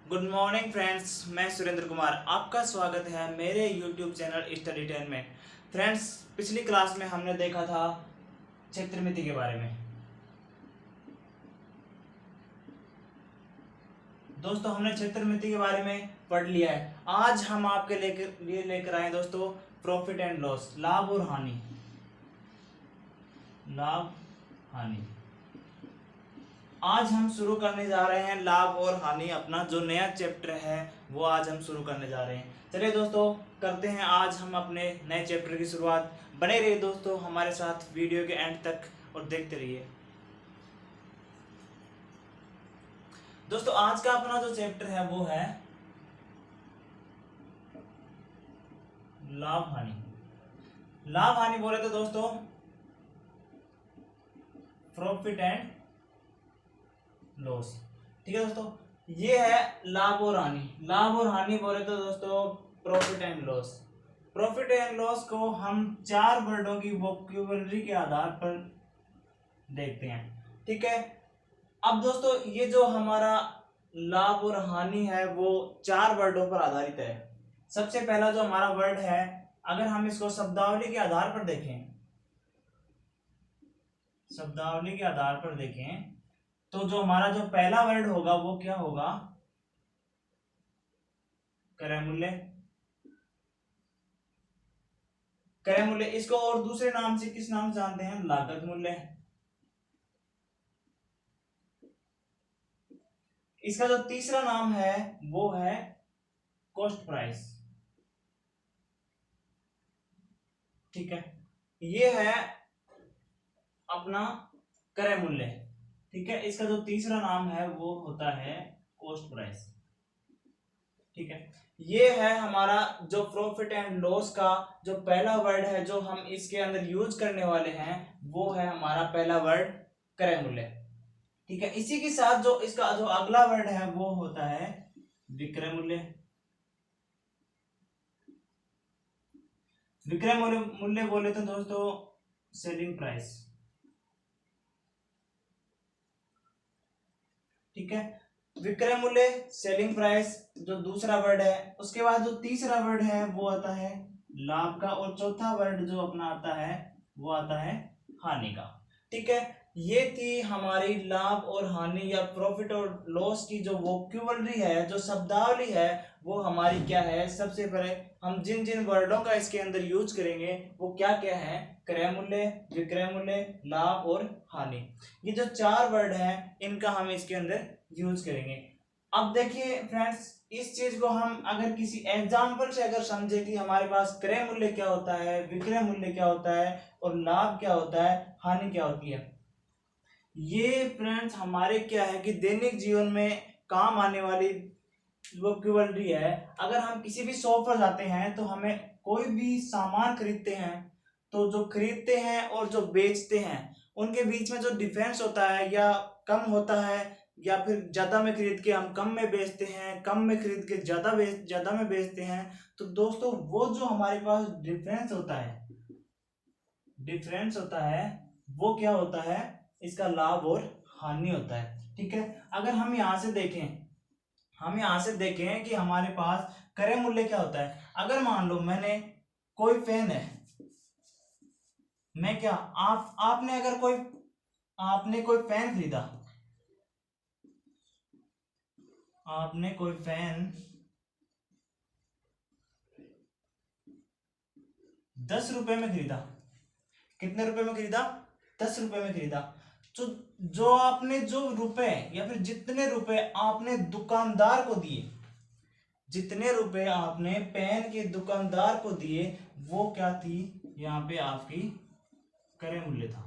Good morning friends, मैं सुरेंद्र कुमार। आपका स्वागत है मेरे यूट्यूब चैनल स्टडी 10 में। फ्रेंड्स, पिछली क्लास में हमने देखा था क्षेत्रमिति के बारे में। दोस्तों, हमने क्षेत्रमिति के बारे में पढ़ लिया है। आज हम आपके लिए लेकर आए दोस्तों प्रॉफिट एंड लॉस, लाभ और हानि। लाभ हानि आज हम शुरू करने जा रहे हैं। लाभ और हानि अपना जो नया चैप्टर है वो आज हम शुरू करने जा रहे हैं। चलिए दोस्तों, करते हैं आज हम अपने नए चैप्टर की शुरुआत। बने रहिए दोस्तों हमारे साथ वीडियो के एंड तक और देखते रहिए। दोस्तों, आज का अपना जो चैप्टर है वो है लाभ हानि। लाभ हानि बोले तो दोस्तों प्रॉफिट एंड लॉस। ठीक है दोस्तों, ये है लाभ और हानि। लाभ और हानि बोले तो दोस्तों profit and loss. Profit and loss को हम चार वर्डों की वोकैबुलरी के आधार पर देखते हैं। ठीक है, अब दोस्तों ये जो हमारा लाभ और हानि है वो चार वर्डों पर आधारित है। सबसे पहला जो हमारा वर्ड है, अगर हम इसको शब्दावली के आधार पर देखें, शब्दावली के आधार पर देखें तो जो हमारा जो पहला वर्ड होगा वो क्या होगा? क्रय मूल्य। क्रय मूल्य, इसको और दूसरे नाम से किस नाम से जानते हैं? लागत मूल्य। इसका जो तीसरा नाम है वो है कॉस्ट प्राइस। ठीक है, ये है अपना क्रय मूल्य। ठीक है, इसका जो तीसरा नाम है वो होता है कॉस्ट प्राइस। ठीक है, ये है हमारा जो प्रॉफिट एंड लॉस का जो पहला वर्ड है जो हम इसके अंदर यूज करने वाले हैं वो है हमारा पहला वर्ड क्रय मूल्य। ठीक है, इसी के साथ जो इसका जो अगला वर्ड है वो होता है विक्रय मूल्य। विक्रय मूल्य बोले तो दोस्तों सेलिंग प्राइस। ठीक है, विक्रय मूल्य, सेलिंग प्राइस जो दूसरा वर्ड है। उसके बाद जो तीसरा वर्ड है वो आता है लाभ का, और चौथा वर्ड जो अपना आता है वो आता है हानि का। ठीक है, ये थी हमारी लाभ और हानि या प्रॉफिट और लॉस की जो वोकैबुलरी है, जो शब्दावली है वो हमारी क्या है। सबसे पहले हम जिन जिन वर्डों का इसके अंदर यूज करेंगे वो क्या क्या है? क्रय मूल्य, विक्रय मूल्य, लाभ और हानि। ये जो चार वर्ड हैं इनका हम इसके अंदर यूज करेंगे। अब देखिए फ्रेंड्स, इस चीज को हम अगर किसी एग्जाम्पल से अगर समझे कि हमारे पास क्रय मूल्य क्या होता है, विक्रय मूल्य क्या होता है और लाभ क्या होता है, हानि क्या होती है, ये फ्रेंड्स हमारे क्या है कि दैनिक जीवन में काम आने वाली वोकैबुलरी है। अगर हम किसी भी शॉप पर जाते हैं तो हमें कोई भी सामान खरीदते हैं तो जो खरीदते हैं और जो बेचते हैं उनके बीच में जो डिफरेंस होता है या कम होता है, या फिर ज्यादा में खरीद के हम कम में बेचते हैं, कम में खरीद के ज्यादा में बेचते हैं, तो दोस्तों वो जो हमारे पास डिफरेंस होता है वो क्या होता है? इसका लाभ और हानि होता है। ठीक है, अगर हम यहां से देखें कि हमारे पास क्रय मूल्य क्या होता है। अगर मान लो मैंने कोई पेन है, मैं क्या आप आपने अगर कोई आपने कोई पेन खरीदा, आपने कोई पेन 10 रुपए में खरीदा। कितने रुपए में खरीदा? 10 रुपए में खरीदा। तो जो आपने जो रुपए या फिर जितने रुपए आपने दुकानदार को दिए, जितने रुपए आपने पेन के दुकानदार को दिए वो क्या थी? यहाँ पे आपकी क्रय मूल्य था।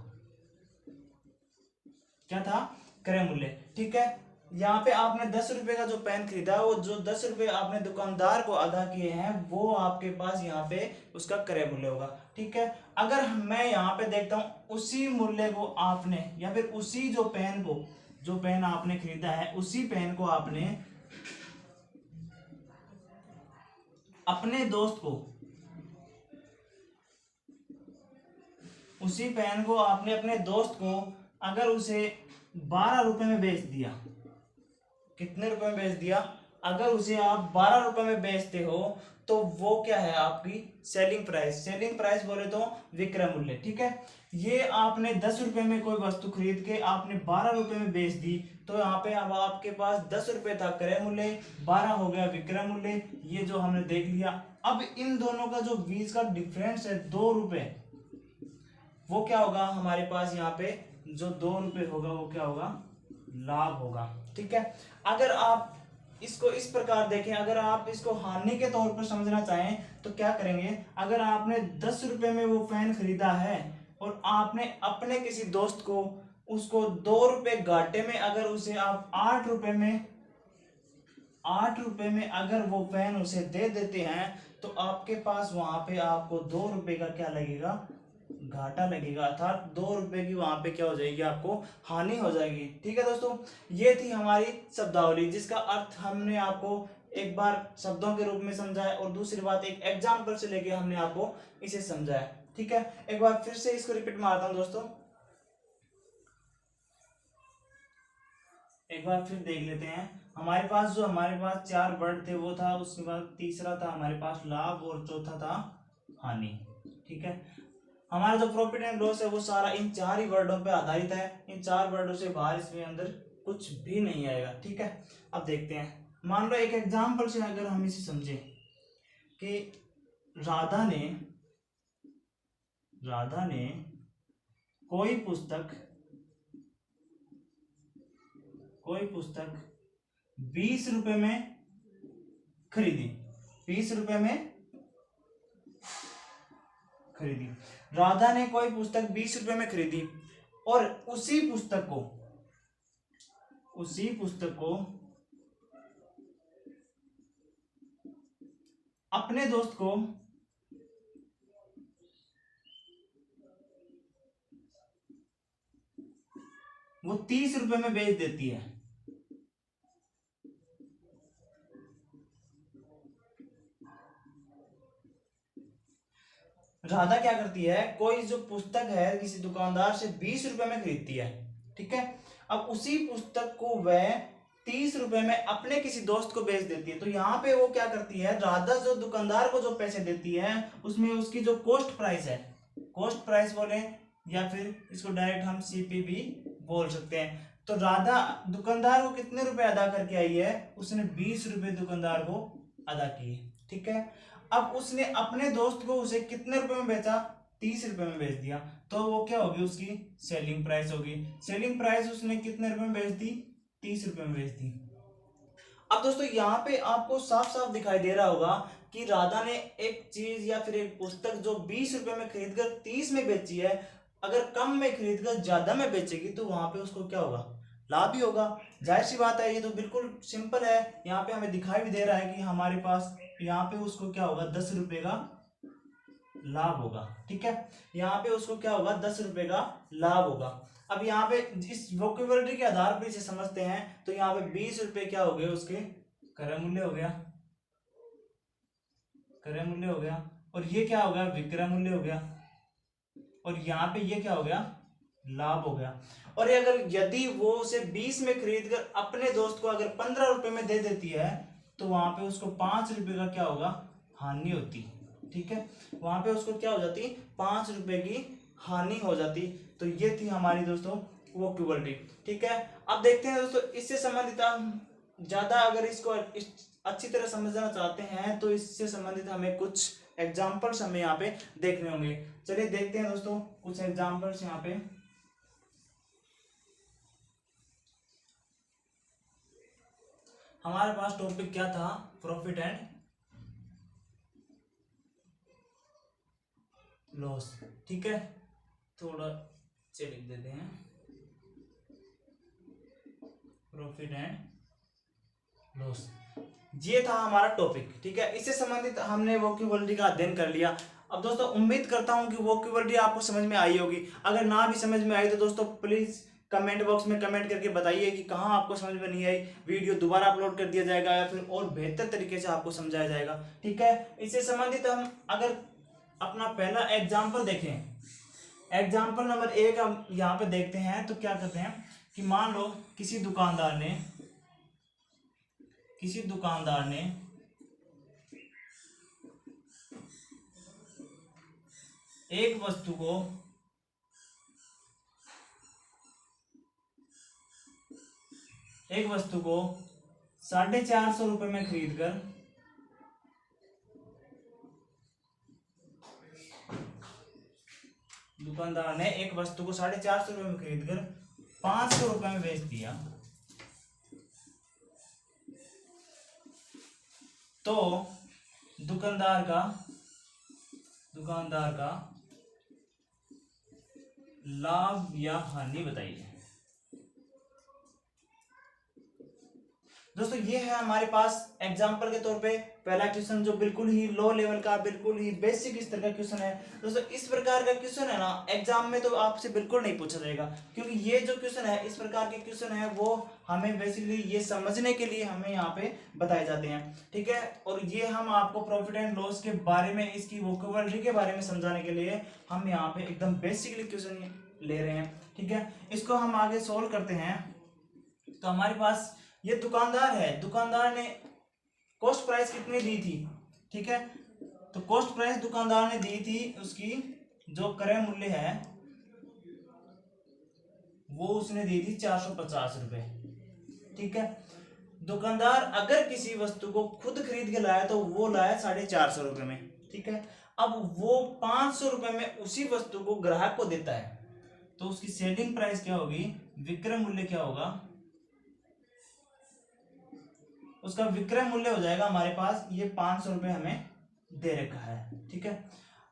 क्या था? क्रय मूल्य। ठीक है, यहाँ पे आपने 10 रुपए का जो पेन खरीदा, वो जो 10 रुपए आपने दुकानदार को अदा किए हैं वो आपके पास यहाँ पे उसका क्रय मूल्य होगा। ठीक है, अगर मैं यहाँ पे देखता हूँ उसी मूल्य को आपने या फिर उसी जो पेन आपने खरीदा है, उसी पेन को आपने अपने दोस्त को अपने दोस्त को अगर उसे 12 रुपए में बेच दिया। कितने रुपए में बेच दिया? अगर उसे आप 12 रुपए में बेचते हो तो वो क्या है आपकी सेलिंग प्राइस। सेलिंग प्राइस बोले तो विक्रय मूल्य, ठीक है। ये आपने 10 रुपए में कोई वस्तु खरीद के आपने 12 रुपए में बेच दी, तो यहाँ पे अब आपके पास 10 रुपए था क्रय मूल्य, 12 हो गया विक्रय मूल्य, ये जो हमने देख लिया। अब इन दोनों का जो बीच का डिफरेंस है 2 रुपए, वो क्या होगा हमारे पास यहाँ पे जो 2 रुपए होगा वो क्या होगा, लाभ होगा, ठीक है। अगर आप इसको इस प्रकार देखें, अगर आप इसको हानि के तौर पर समझना चाहें तो क्या करेंगे, अगर आपने 10 रुपए में वो फैन खरीदा है और आपने अपने किसी दोस्त को उसको 2 रुपए घाटे में, अगर उसे आप 8 रुपए में, 8 रुपए में अगर वो फैन उसे दे देते हैं, तो आपके पास वहां पे आपको 2 रुपए का क्या लगेगा, घाटा लगेगा, अर्थात 2 रुपए की वहां पे क्या हो जाएगी, आपको हानि हो जाएगी, ठीक है दोस्तों। ये थी हमारी शब्दावली, जिसका अर्थ हमने आपको एक बार शब्दों के रूप में समझाया और दूसरी बात एक एग्जाम्पल से लेके हमने आपको इसे समझाया, ठीक है। एक बार फिर से इसको रिपीट मारता हूं दोस्तों, एक बार फिर देख लेते हैं। हमारे पास 4 वर्ड थे वो था, उसके बाद तीसरा था हमारे पास लाभ और चौथा था हानि, ठीक है। हमारा जो प्रॉफिट एंड लॉस है वो सारा इन 4 ही वर्डों पे आधारित है, इन 4 वर्डों से बाहर इसमें अंदर कुछ भी नहीं आएगा, ठीक है। अब देखते हैं, मान लो एक एग्जाम्पल से अगर हम इसे समझे कि राधा ने कोई पुस्तक 20 रुपए में खरीदी, 20 रुपए में खरीदी। राधा ने कोई पुस्तक 20 रुपए में खरीदी और उसी पुस्तक को अपने दोस्त को वो 30 रुपए में बेच देती है। राधा क्या करती है, कोई जो पुस्तक है किसी दुकानदार से 20 रुपए में खरीदती है, ठीक है। अब उसी पुस्तक को वह 30 रुपए में अपने किसी दोस्त को बेच देती है। तो यहाँ पे वो क्या करती है, राधा जो दुकानदार को जो पैसे देती है उसमें उसकी जो कॉस्ट प्राइस है, कॉस्ट प्राइस बोले या फिर इसको डायरेक्ट हम सीपीवी बोल सकते हैं। तो राधा दुकानदार को कितने रुपए अदा करके आई है, उसने 20 रुपए दुकानदार को अदा किए, ठीक है। अब उसने अपने दोस्त को उसे कितने रुपए में बेचा, 30 रुपए में बेच दिया, तो वो क्या होगी, उसकी सेलिंग प्राइस होगी। सेलिंग प्राइस उसने कितने रुपए में बेच दी, 30 रुपए में बेच दी। अब दोस्तों यहाँ पे आपको साफ साफ दिखाई दे रहा होगा कि राधा ने एक चीज या फिर एक पुस्तक जो 20 रुपए में खरीदकर 30 में बेची है, अगर कम में खरीदकर ज्यादा में बेचेगी तो वहां पे उसको क्या होगा, लाभ ही होगा। जाहिर सी बात है, ये तो बिल्कुल सिंपल है। यहाँ पे हमें दिखाई भी दे रहा है कि हमारे पास यहाँ पे उसको क्या होगा, 10 रुपए का लाभ होगा, ठीक है। यहाँ पे उसको क्या होगा, 10 रुपए का लाभ होगा। अब यहाँ पे इस वोकेबलरी के आधार पर इसे समझते हैं, तो यहाँ पे 20 रुपए क्या हो गए, उसके क्रय मूल्य हो गया, क्रय मूल्य हो गया, और ये क्या हो गया, विक्रय मूल्य हो गया, और यहाँ पे ये क्या हो गया, लाभ हो गया। और अगर यदि वो उसे 20 में खरीद कर अपने दोस्त को अगर 15 रुपए में दे देती है, तो वहां पे उसको 5 रुपए का क्या होगा, हानि होती, ठीक है। वहां पे उसको क्या हो जाती, 5 रुपए की हानि हो जाती। तो ये थी हमारी दोस्तों वोकेबलरी, ठीक है। अब देखते हैं दोस्तों, इससे संबंधित ज्यादा अगर इसको अच्छी तरह समझना चाहते हैं तो इससे संबंधित हमें कुछ एग्जाम्पल्स हमें यहाँ पे देखने होंगे। चलिए देखते हैं दोस्तों कुछ एग्जाम्पल्स यहाँ पे। हमारे पास टॉपिक क्या था, प्रॉफिट एंड लॉस, ठीक है। थोड़ा से लिख देते हैं, प्रॉफिट एंड लॉस, ये था हमारा टॉपिक, ठीक है। इससे संबंधित हमने वोकेबलरी का अध्ययन कर लिया। अब दोस्तों उम्मीद करता हूं कि वोकेबलरी आपको समझ में आई होगी। अगर ना भी समझ में आई तो दोस्तों प्लीज कमेंट बॉक्स में कमेंट करके बताइए कि कहाँ आपको समझ में नहीं आई। वीडियो दोबारा अपलोड कर दिया जाएगा या फिर और बेहतर तरीके से आपको समझाया जाएगा, ठीक है। इससे संबंधित हम अगर अपना पहला एग्जाम्पल देखें, एग्जाम्पल नंबर 1 हम यहाँ पे देखते हैं। तो क्या करते हैं कि मान लो किसी दुकानदार ने किसी दुकानदार ने एक वस्तु को 450 रुपए में खरीद कर दुकानदार ने एक वस्तु को 450 रुपए में खरीद कर 500 रुपए में बेच दिया, तो दुकानदार का लाभ या हानि बताइए। दोस्तों ये है हमारे पास एग्जाम्पल के तौर पे पहला क्वेश्चन, जो बिल्कुल ही लो लेवल का, बिल्कुल ही बेसिक स्तर का क्वेश्चन है। दोस्तों इस प्रकार का क्वेश्चन है ना एग्जाम में तो आपसे बिल्कुल नहीं पूछा जाएगा, क्योंकि ये जो क्वेश्चन है, इस प्रकार के क्वेश्चन है वो हमें बेसिकली ये समझने के लिए हमें यहाँ पे बताए जाते हैं, ठीक है। और ये हम आपको प्रॉफिट एंड लॉस के बारे में, इसकी वोकैबुलरी के बारे में समझाने के लिए हम यहाँ पे एकदम बेसिकली क्वेश्चन ले रहे हैं, ठीक है। इसको हम आगे सोल्व करते हैं। तो हमारे पास ये दुकानदार है, दुकानदार ने कॉस्ट प्राइस कितनी दी थी, ठीक है। तो कॉस्ट प्राइस दुकानदार ने दी थी, उसकी जो क्रय मूल्य है वो उसने दी थी 450 रुपए, ठीक है। दुकानदार अगर किसी वस्तु को खुद खरीद के लाया तो वो लाया 450 रुपए में, ठीक है। अब वो 500 रुपए में उसी वस्तु को ग्राहक को देता है, तो उसकी सेलिंग प्राइस क्या होगी, विक्रय मूल्य क्या होगा, उसका विक्रय मूल्य हो जाएगा हमारे पास ये 500 रुपए हमें दे रखा है, ठीक है।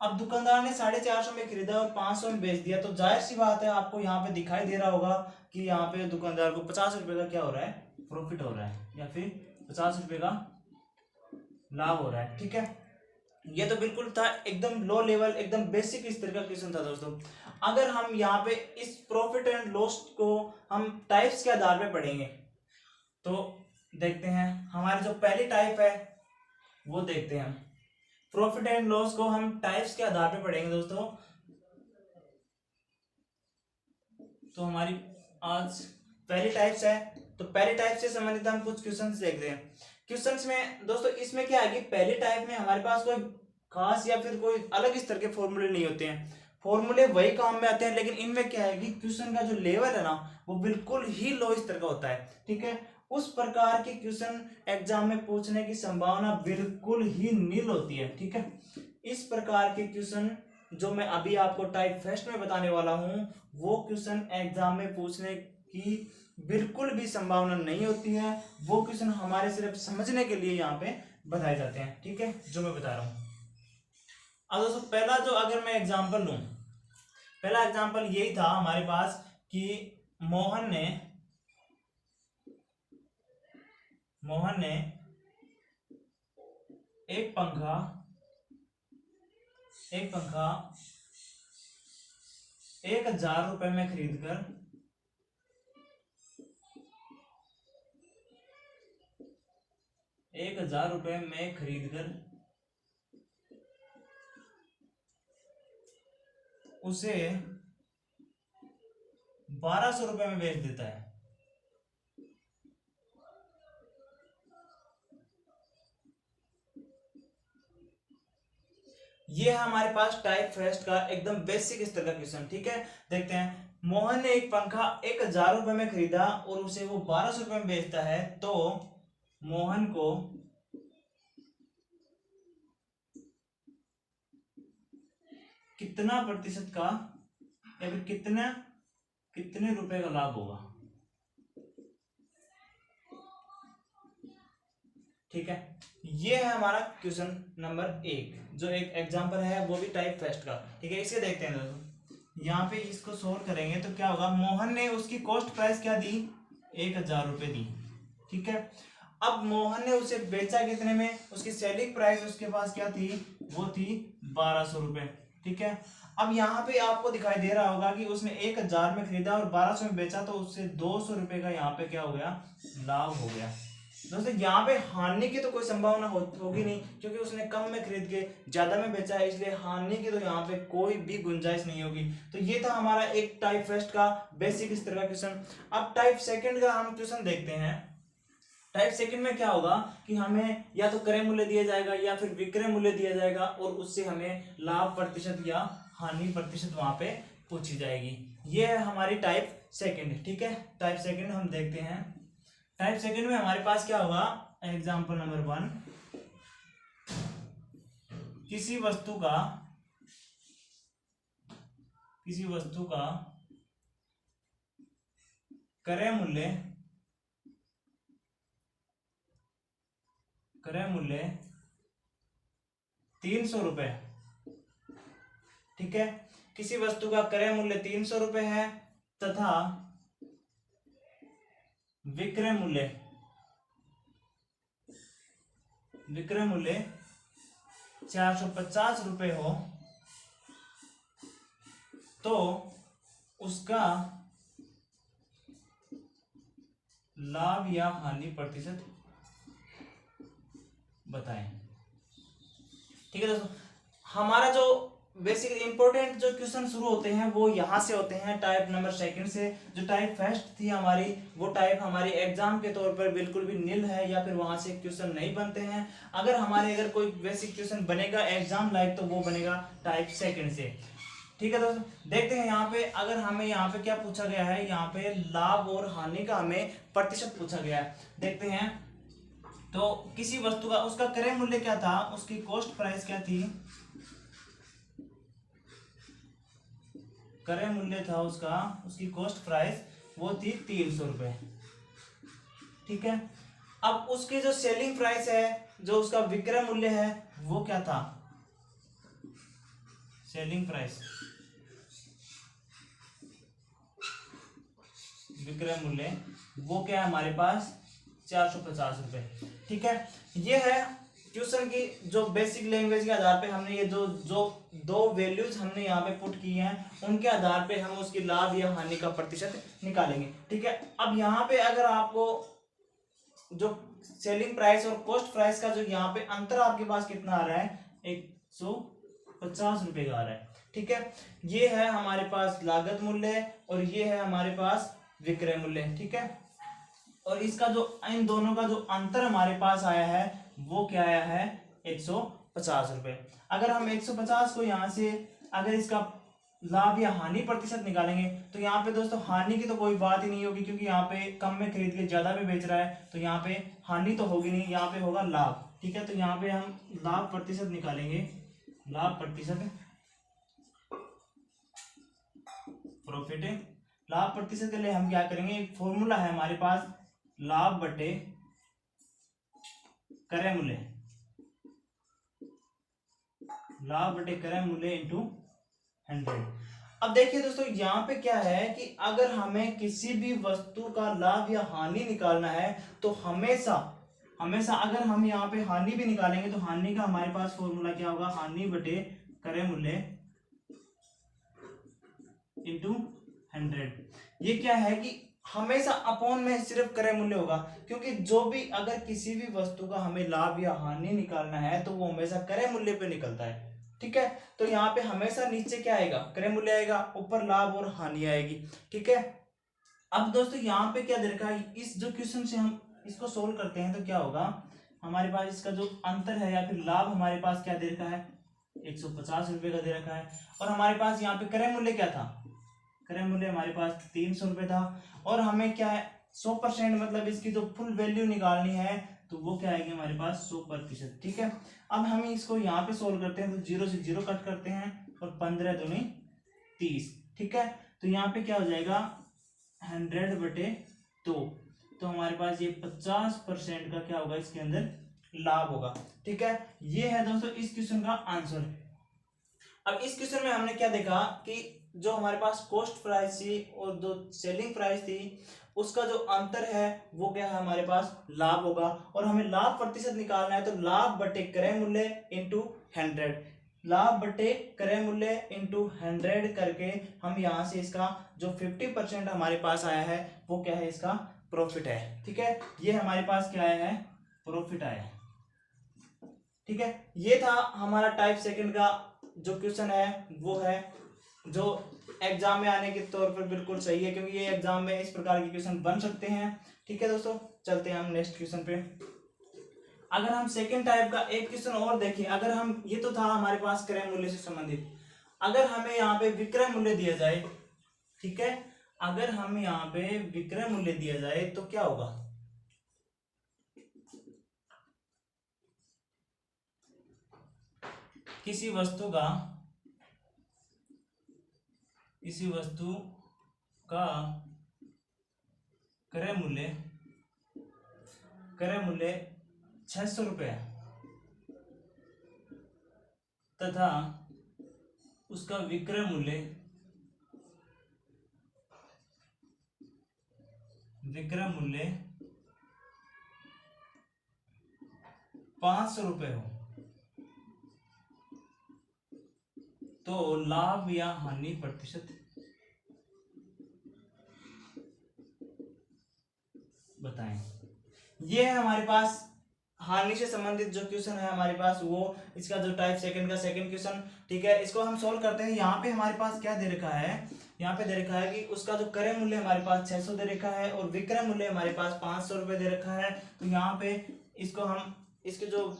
अब दुकानदार ने 450 में खरीदा और 500 में बेच दिया, तो जाहिर सी बात है आपको यहाँ पे दिखाई दे रहा होगा कि यहाँ पे दुकानदार को 50 रुपए का क्या हो रहा है, प्रॉफिट हो रहा है, या फिर 50 रुपए का लाभ हो रहा है, ठीक है। ये तो बिल्कुल था एकदम लो लेवल, एकदम बेसिक स्तर का क्वेश्चन था दोस्तों। अगर हम यहाँ पे इस प्रॉफिट एंड लॉस को हम टाइप्स के आधार पे पढ़ेंगे तो देखते हैं, हमारी जो पहली टाइप है वो देखते हैं। प्रॉफिट एंड लॉस को हम टाइप्स के आधार पे पढ़ेंगे दोस्तों। तो हमारी आज पहली टाइप्स है, तो पहली टाइप से संबंधित हम कुछ क्वेश्चंस देखते हैं। क्वेश्चंस में दोस्तों इसमें क्या है कि पहली टाइप में हमारे पास कोई खास या फिर कोई अलग स्तर के फॉर्मूले नहीं होते हैं, फॉर्मूले वही काम में आते हैं, लेकिन इनमें क्या है कि क्वेश्चन का जो लेवल है ना वो बिल्कुल ही लो स्तर का होता है, ठीक है। उस प्रकार के क्वेश्चन एग्जाम में पूछने की संभावना बिल्कुल ही नील होती है, ठीक है। इस प्रकार के क्वेश्चन जो मैं अभी आपको टाइप फर्स्ट में बताने वाला हूं वो क्वेश्चन एग्जाम में पूछने की बिल्कुल भी संभावना नहीं होती है। वो क्वेश्चन हमारे सिर्फ समझने के लिए यहाँ पे बताए जाते हैं, ठीक है, जो मैं बता रहा हूँ। अब दोस्तों पहला जो अगर मैं एग्जाम्पल लूं, पहला एग्जाम्पल यही था हमारे पास कि मोहन ने एक पंखा 1000 रुपए में खरीदकर 1000 रुपए में खरीदकर उसे 1200 रुपए में बेच देता है। ये है हमारे पास टाइप फर्स्ट का एकदम बेसिक स्तर का क्वेश्चन, ठीक है। देखते हैं, मोहन ने एक पंखा 1000 रुपए में खरीदा और उसे वो 1200 रुपए में बेचता है, तो मोहन को कितना प्रतिशत का या फिर कितने रुपए का लाभ होगा, ठीक है। ये है हमारा क्वेश्चन नंबर 1, जो एक एग्जांपल है वो भी टाइप फर्स्ट का, ठीक है। इसे देखते हैं दोस्तों, यहाँ पे इसको सोल्व करेंगे तो क्या होगा, मोहन ने उसकी कॉस्ट प्राइस क्या दी, 1000 रुपए दी, ठीक है। अब मोहन ने उसे बेचा कितने में, उसकी सेलिंग प्राइस उसके पास क्या थी, वो थी 1200 रुपए, ठीक है। अब यहाँ पे आपको दिखाई दे रहा होगा कि उसने 1000 में खरीदा और 1200 में बेचा, तो उससे 200 रुपए का यहाँ पे क्या हो गया, लाभ हो गया। दोस्तों यहाँ पे हानि की तो कोई संभावना होगी नहीं, क्योंकि उसने कम में खरीद के ज्यादा में बेचा है, इसलिए हानि की तो यहाँ पे कोई भी गुंजाइश नहीं होगी। तो ये था हमारा एक टाइप फर्स्ट का बेसिक स्तर का क्वेश्चन। अब टाइप सेकंड का हम क्वेश्चन देखते हैं। टाइप सेकंड में क्या होगा कि हमें या तो क्रय मूल्य दिया जाएगा या फिर विक्रय मूल्य दिया जाएगा और उससे हमें लाभ प्रतिशत या हानि प्रतिशत वहां पे पूछी जाएगी। ये है हमारी टाइप सेकंड। ठीक है, टाइप सेकंड हम देखते हैं। टाइप सेकंड में हमारे पास क्या होगा, एग्जाम्पल नंबर 1, किसी वस्तु का क्रय मूल्य 300 रुपए। ठीक है, किसी वस्तु का क्रय मूल्य 300 रुपए है तथा विक्रय मूल्य 450 रुपए हो तो उसका लाभ या हानि प्रतिशत बताएं। ठीक है दोस्तों, हमारा जो बेसिक इंपॉर्टेंट जो क्वेश्चन शुरू होते हैं वो यहाँ से होते हैं, टाइप नंबर सेकंड से। जो टाइप फर्स्ट थी हमारी, वो टाइप हमारी एग्जाम के तौर पर बिल्कुल भी नील है या फिर वहां से क्वेश्चन नहीं बनते हैं। अगर कोई बेसिक क्वेश्चन बनेगा एग्जाम लाइक तो वो बनेगा टाइप सेकंड से। ठीक है दोस्तों, देखते हैं यहाँ पे, अगर हमें यहाँ पे क्या पूछा गया है, यहाँ पे लाभ और हानि का हमें प्रतिशत पूछा गया है। देखते हैं, तो किसी वस्तु का उसका क्रय मूल्य क्या था, उसकी कॉस्ट प्राइस क्या थी, क्रय मूल्य था उसकी कॉस्ट प्राइस वो थी 300 रुपए। ठीक है, अब उसकी जो सेलिंग प्राइस है, जो उसका विक्रय मूल्य है वो क्या था, सेलिंग प्राइस, विक्रय मूल्य वो क्या है हमारे पास 450 रुपए। ठीक है, ये है क्वेश्चन की जो बेसिक लैंग्वेज के आधार पे हमने ये जो दो वैल्यूज हमने यहाँ पे पुट की हैं, उनके आधार पे हम उसकी लाभ या हानि का प्रतिशत निकालेंगे। ठीक है, अब यहाँ पे अगर आपको जो सेलिंग प्राइस और कॉस्ट प्राइस का जो यहाँ पे अंतर आपके पास कितना आ रहा है, 150 रुपए का आ रहा है। ठीक है, ये है हमारे पास लागत मूल्य और ये है हमारे पास विक्रय मूल्य। ठीक है, और इसका जो इन दोनों का जो अंतर हमारे पास आया है वो क्या आया है, 150 रुपए। अगर हम 150 को यहाँ से अगर इसका लाभ या हानि प्रतिशत निकालेंगे तो यहाँ पे दोस्तों हानि की तो कोई बात ही नहीं होगी, क्योंकि यहाँ पे कम में खरीद के ज्यादा में बेच रहा है, तो यहाँ पे हानि तो होगी नहीं, यहाँ पे होगा लाभ। ठीक है, तो यहाँ पे हम लाभ प्रतिशत निकालेंगे, लाभ प्रतिशत, प्रॉफिट। लाभ प्रतिशत के लिए हम क्या करेंगे, एक फॉर्मूला है हमारे पास, लाभ बटे क्रय मूल्य, लाभ बटे क्रय मूल्य इंटू 100। अब देखिए दोस्तों, यहाँ पे क्या है कि अगर हमें किसी भी वस्तु का लाभ या हानि निकालना है तो हमेशा अगर हम यहाँ पे हानि भी निकालेंगे तो हानि का हमारे पास फॉर्मूला क्या होगा, हानि बटे क्रय मूल्य इंटू 100। ये क्या है कि हमेशा अपॉन में सिर्फ क्रय मूल्य होगा, क्योंकि जो भी अगर किसी भी वस्तु का हमें लाभ या हानि निकालना है तो वो हमेशा क्रय मूल्य पे निकलता है। ठीक है, तो यहाँ पे हमेशा नीचे क्या आएगा, क्रय मूल्य आएगा, ऊपर लाभ और हानि आएगी। ठीक है, अब दोस्तों यहाँ पे क्या दे रखा है, इस जो क्वेश्चन से हम इसको सोल्व करते हैं तो क्या होगा, हमारे पास इसका जो अंतर है या फिर लाभ हमारे पास क्या दे रखा है, 150 रुपए का दे रखा है, और हमारे पास यहाँ पे क्रय मूल्य क्या था, क्रय मूल्य हमारे पास 300 रुपए था, और हमें क्या है 100% मतलब इसकी जो फुल वैल्यू निकालनी है तो वो क्या आएगी हमारे पास 100%। ठीक है, अब हम इसको यहाँ पे सोल्व करते हैं तो 0 से 0 कट करते हैं और 15 दूनी 30। ठीक है, तो यहाँ पे क्या हो जाएगा 100 बटे 2, तो हमारे पास ये 50% का क्या होगा, इसके अंदर लाभ होगा। ठीक है, ये है दोस्तों इस क्वेश्चन का आंसर। अब इस क्वेश्चन में हमने क्या देखा कि जो हमारे पास कॉस्ट प्राइस थी और जो सेलिंग प्राइस थी उसका जो अंतर है वो क्या है, हमारे पास लाभ होगा, और हमें लाभ प्रतिशत निकालना है तो लाभ बटे क्रय मूल्य इंटू 100, लाभ बटे क्रय मूल्य इंटू 100 करके हम यहाँ से इसका जो 50% हमारे पास आया है वो क्या है, इसका प्रॉफिट है। ठीक है, ये हमारे पास क्या आया है, प्रॉफिट आया है। ठीक है, ये था हमारा टाइप सेकंड का जो क्वेश्चन है, वो है जो एग्जाम में आने के तौर पर बिल्कुल सही है, क्योंकि ये एग्जाम में इस प्रकार के क्वेश्चन बन सकते हैं। ठीक है दोस्तों। चलते हैं हम नेक्स्ट क्वेश्चन पे। अगर हम सेकेंड टाइप का एक क्वेश्चन और देखें, अगर हम, ये तो था हमारे पास क्रय मूल्य से संबंधित, अगर हमें यहाँ पे विक्रय मूल्य दिया जाए, ठीक है, अगर हमें यहाँ पे विक्रय मूल्य दिया जाए तो क्या होगा। किसी वस्तु का क्रय मूल्य 600 रुपये तथा उसका विक्रय मूल्य 500 रुपये हो, तो लाभ या हानि प्रतिशत बताएं। ये है हमारे पास हानि से संबंधित जो क्वेश्चन है हमारे पास, वो इसका जो टाइप सेकंड का सेकंड क्वेश्चन, ठीक है। इसको हम सॉल्व करते हैं। यहाँ पे हमारे पास क्या दे रखा है, यहाँ पे दे रखा है कि उसका जो क्रय मूल्य हमारे पास 600 दे रखा है और विक्रय मूल्य हमारे पास 500 रुपये दे रखा है। तो यहाँ पे इसको हम, इसके जो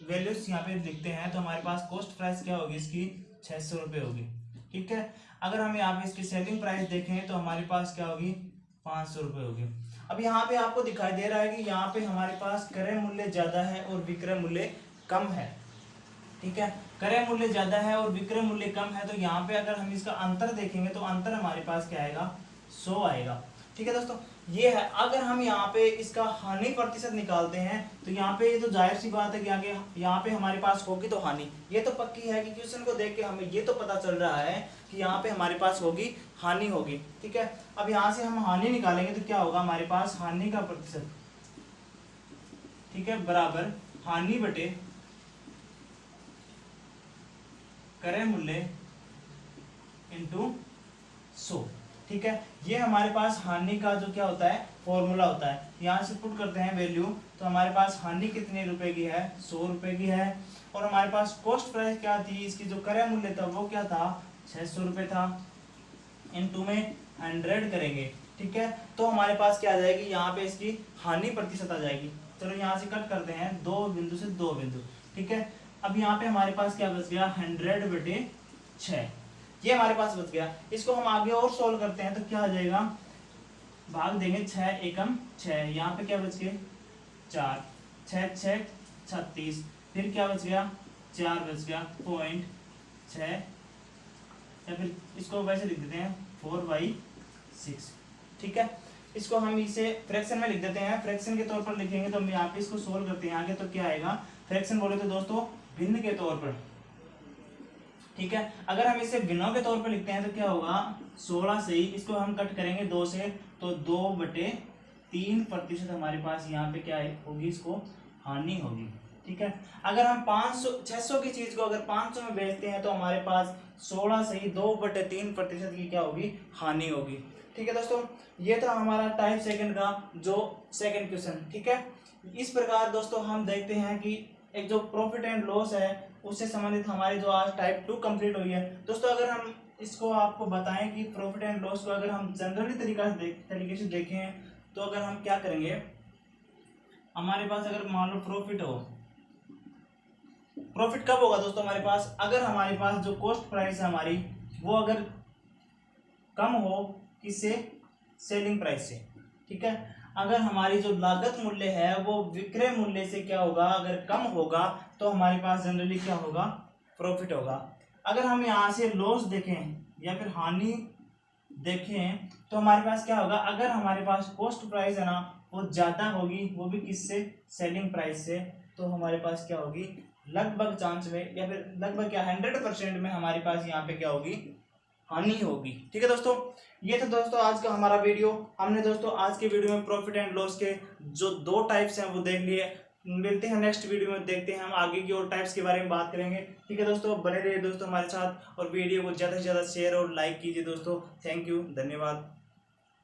वैल्यूज यहाँ पे लिखते हैं, तो हमारे पास कॉस्ट प्राइस क्या होगी, इसकी 600 रुपये होगी, ठीक है। अगर हम यहाँ पे इसकी सेलिंग प्राइस देखें तो हमारे पास क्या होगी, 500 रुपये होगी। अब यहाँ पे आपको दिखाई दे रहा है कि यहाँ पे हमारे पास क्रय मूल्य ज्यादा है और विक्रय मूल्य कम है, ठीक है। क्रय मूल्य ज्यादा है और विक्रय मूल्य कम है, तो यहाँ पे अगर हम इसका अंतर देखेंगे तो अंतर हमारे पास क्या आएगा, 100 आएगा, ठीक है दोस्तों। ये है। अगर हम यहाँ पे इसका हानि प्रतिशत निकालते हैं तो यहाँ पे ये तो जाहिर सी बात है कि आगे यहाँ पे हमारे पास होगी तो हानि, ये तो पक्की है कि क्वेश्चन को देख के हमें ये तो पता चल रहा है कि यहाँ पे हमारे पास होगी, हानि होगी, ठीक है। अब यहाँ से हम हानि निकालेंगे तो क्या होगा, हमारे पास हानि का प्रतिशत, ठीक है, बराबर हानि बटे क्रय मूल्य इंटू 100, ठीक है। ये हमारे पास हानि का जो क्या होता है, फॉर्मूला होता है। यहाँ से पुट करते हैं वैल्यू, तो हमारे पास हानि कितने रुपए की है, 100 रुपए की है। और हमारे पास कॉस्ट प्राइस क्या थी, इसकी जो क्रय मूल्य था वो क्या था, 600 रुपये था। इनटू में 100 करेंगे, ठीक है, तो हमारे पास क्या आ जाएगी, यहाँ पे इसकी हानि प्रतिशत आ जाएगी। चलो यहाँ से कट करते हैं 2 बिंदु से 2 बिंदु, ठीक है। अब यहाँ पे हमारे पास क्या बच गया, 100 बटे 6, ये हमारे पास बच गया। इसको हम आगे और सोल्व करते हैं तो क्या आ जाएगा, भाग देंगे 6 एकम 6, यहाँ पे क्या बच गए 4, 6 6 36, फिर क्या बच गया 4 बच गया 0.6, या फिर इसको वैसे लिख देते हैं 4/6, ठीक है। इसको हम इसे फ्रैक्शन में लिख देते हैं, फ्रैक्शन के तौर पर लिखेंगे तो हम यहाँ पे इसको सोल्व करते हैं आगे, तो क्या आएगा, फ्रैक्शन बोले तो दोस्तों भिन्न के तौर पर, ठीक है। अगर हम इसे भिन्नों के तौर पर लिखते हैं तो क्या होगा, 16 से ही इसको हम कट करेंगे 2 से, तो 2/3% हमारे पास यहाँ पे क्या होगी, इसको हानि होगी, ठीक है। अगर हम 600 की चीज को अगर 500 में बेचते हैं तो हमारे पास 16 से ही 2/3% की क्या होगी, हानि होगी, ठीक है दोस्तों। ये था हमारा टाइप सेकंड का जो सेकंड क्वेश्चन, ठीक है। इस प्रकार दोस्तों हम देखते हैं कि एक जो प्रॉफिट एंड लॉस है उससे संबंधित हमारी जो आज टाइप 2 कंप्लीट हुई है दोस्तों। अगर हम इसको आपको बताएं कि प्रॉफिट एंड लॉस को अगर हम जनरली तरीके से देखें तो अगर हम क्या करेंगे, हमारे पास अगर मान लो प्रॉफिट हो, प्रॉफिट कब होगा दोस्तों हमारे पास, अगर हमारे पास जो कॉस्ट प्राइस है हमारी वो अगर कम हो किससे, सेलिंग प्राइस से, ठीक है। अगर हमारी जो लागत मूल्य है वो विक्रय मूल्य से क्या होगा, अगर कम होगा तो हमारे पास जनरली क्या होगा, प्रॉफिट होगा। अगर हम यहाँ से लॉस देखें या फिर हानि देखें तो हमारे पास क्या होगा, अगर हमारे पास कॉस्ट प्राइस है ना वो ज्यादा होगी, वो भी किससे, सेलिंग प्राइस से, तो हमारे पास क्या होगी, लगभग चांस में या फिर लगभग क्या 100% में हमारे पास यहाँ पे क्या होगी, हानि होगी, ठीक है दोस्तों। ये था दोस्तों आज का हमारा वीडियो। हमने दोस्तों आज के वीडियो में प्रॉफिट एंड लॉस के जो 2 टाइप्स हैं वो देख लिए। मिलते हैं नेक्स्ट वीडियो में, देखते हैं हम आगे की और टाइप्स के बारे में बात करेंगे, ठीक है दोस्तों। बने रहिए दोस्तों हमारे साथ और वीडियो को ज़्यादा से ज़्यादा शेयर और लाइक कीजिए दोस्तों। थैंक यू, धन्यवाद।